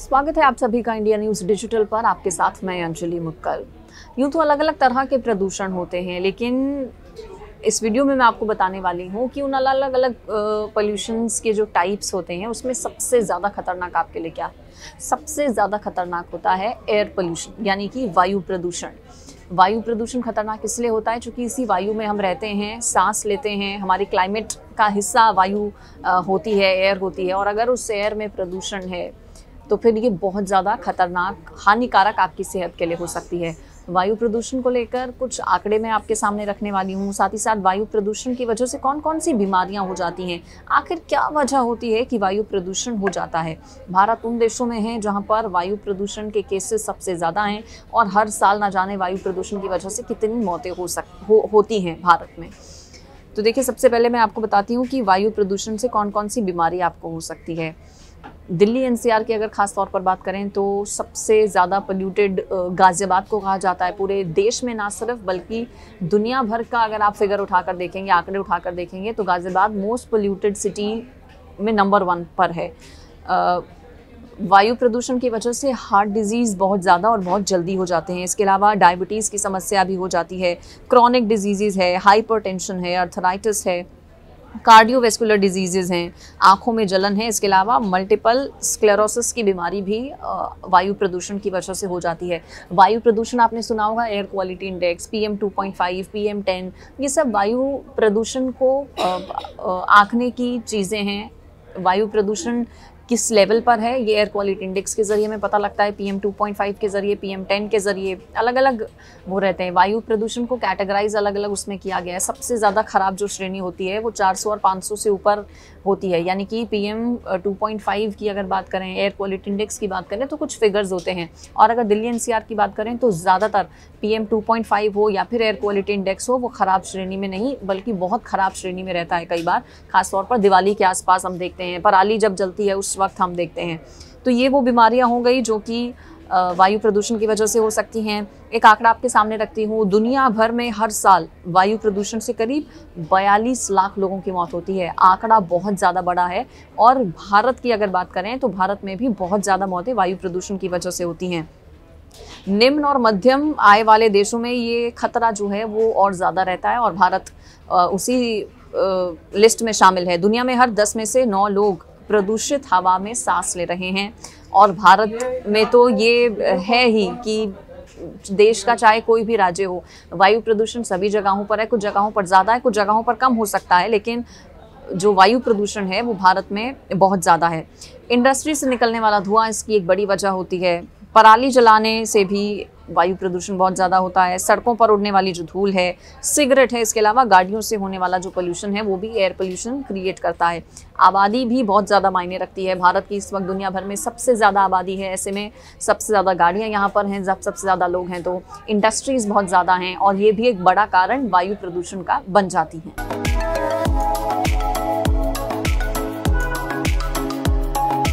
स्वागत है आप सभी का इंडिया न्यूज़ डिजिटल पर। आपके साथ मैं अंजलि मुक्कल। यूँ तो अलग अलग तरह के प्रदूषण होते हैं, लेकिन इस वीडियो में मैं आपको बताने वाली हूँ कि उन अलग अलग पोल्यूशंस के जो टाइप्स होते हैं उसमें सबसे ज़्यादा खतरनाक आपके लिए क्या है। सबसे ज़्यादा खतरनाक होता है एयर पोल्यूशन, यानी कि वायु प्रदूषण। वायु प्रदूषण खतरनाक इसलिए होता है क्योंकि इसी वायु में हम रहते हैं, सांस लेते हैं, हमारी क्लाइमेट का हिस्सा वायु होती है, एयर होती है। और अगर उस एयर में प्रदूषण है तो फिर ये बहुत ज़्यादा खतरनाक, हानिकारक आपकी सेहत के लिए हो सकती है। वायु प्रदूषण को लेकर कुछ आंकड़े मैं आपके सामने रखने वाली हूँ। साथ ही साथ वायु प्रदूषण की वजह से कौन कौन सी बीमारियाँ हो जाती हैं, आखिर क्या वजह होती है कि वायु प्रदूषण हो जाता है। भारत उन देशों में है जहाँ पर वायु प्रदूषण के केसेस सबसे ज़्यादा हैं और हर साल ना जाने वायु प्रदूषण की वजह से कितनी मौतें होती हैं भारत में। तो देखिए, सबसे पहले मैं आपको बताती हूँ कि वायु प्रदूषण से कौन कौन सी बीमारी आपको हो सकती है। दिल्ली एनसीआर की अगर ख़ास तौर पर बात करें तो सबसे ज़्यादा पोल्यूटेड गाज़ियाबाद को कहा जाता है पूरे देश में, ना सिर्फ बल्कि दुनिया भर का अगर आप फिगर उठाकर देखेंगे, आंकड़े उठाकर देखेंगे तो गाज़ियाबाद मोस्ट पोल्यूटेड सिटी में नंबर 1 पर है। वायु प्रदूषण की वजह से हार्ट डिजीज़ बहुत ज़्यादा और बहुत जल्दी हो जाते हैं। इसके अलावा डायबिटीज़ की समस्या भी हो जाती है, क्रॉनिक डिजीज़ है, हाइपरटेंशन है, अर्थराइटिस है, कार्डियोवैस्कुलर डिजीज़ेज़ हैं, आँखों में जलन है। इसके अलावा मल्टीपल स्क्लेरोसिस की बीमारी भी वायु प्रदूषण की वजह से हो जाती है। वायु प्रदूषण आपने सुना होगा, air quality index, PM2.5, PM10, ये सब वायु प्रदूषण को आंकने की चीज़ें हैं। वायु प्रदूषण किस लेवल पर है ये एयर क्वालिटी इंडेक्स के ज़रिए में पता लगता है, PM2.5 के ज़रिए, PM10 के ज़रिए, अलग अलग वो रहते हैं। वायु प्रदूषण को कैटेगराइज अलग अलग उसमें किया गया है। सबसे ज़्यादा ख़राब जो श्रेणी होती है वो 400 और 500 से ऊपर होती है, यानी कि PM2.5 की अगर बात करें, एयर क्वालिटी इंडेक्स की बात करें तो कुछ फिगर्स होते हैं। और अगर दिल्ली एनसीआर की बात करें तो ज़्यादातर PM2.5 हो या फिर एयर क्वालिटी इंडेक्स हो, वो ख़राब श्रेणी में नहीं बल्कि बहुत ख़राब श्रेणी में रहता है। कई बार खासतौर पर दिवाली के आसपास हम देखते हैं, पराली जब जलती है उस वक्त हम देखते हैं। तो ये वो बीमारियां हो गई जो कि वायु प्रदूषण की वजह से हो सकती हैं। एक आंकड़ा आपके सामने रखती हूँ, दुनिया भर में हर साल वायु प्रदूषण से करीब 42 लाख लोगों की मौत होती है। आंकड़ा बहुत ज़्यादा बड़ा है। और भारत की अगर बात करें तो भारत में भी बहुत ज़्यादा मौतें वायु प्रदूषण की वजह से होती हैं। निम्न और मध्यम आय वाले देशों में ये खतरा जो है वो और ज़्यादा रहता है और भारत उसी लिस्ट में शामिल है। दुनिया में हर 10 में से 9 लोग प्रदूषित हवा में सांस ले रहे हैं। और भारत में तो ये है ही कि देश का चाहे कोई भी राज्य हो, वायु प्रदूषण सभी जगहों पर है। कुछ जगहों पर ज़्यादा है, कुछ जगहों पर कम हो सकता है, लेकिन जो वायु प्रदूषण है वो भारत में बहुत ज़्यादा है। इंडस्ट्री से निकलने वाला धुआं इसकी एक बड़ी वजह होती है। पराली जलाने से भी वायु प्रदूषण बहुत ज़्यादा होता है। सड़कों पर उड़ने वाली जो धूल है, सिगरेट है, इसके अलावा गाड़ियों से होने वाला जो पोल्यूशन है वो भी एयर पोल्यूशन क्रिएट करता है। आबादी भी बहुत ज़्यादा मायने रखती है। भारत की इस वक्त दुनिया भर में सबसे ज़्यादा आबादी है, ऐसे में सबसे ज़्यादा गाड़ियाँ यहाँ पर हैं, जब सबसे ज़्यादा लोग हैं तो इंडस्ट्रीज़ बहुत ज़्यादा हैं और ये भी एक बड़ा कारण वायु प्रदूषण का बन जाती हैं।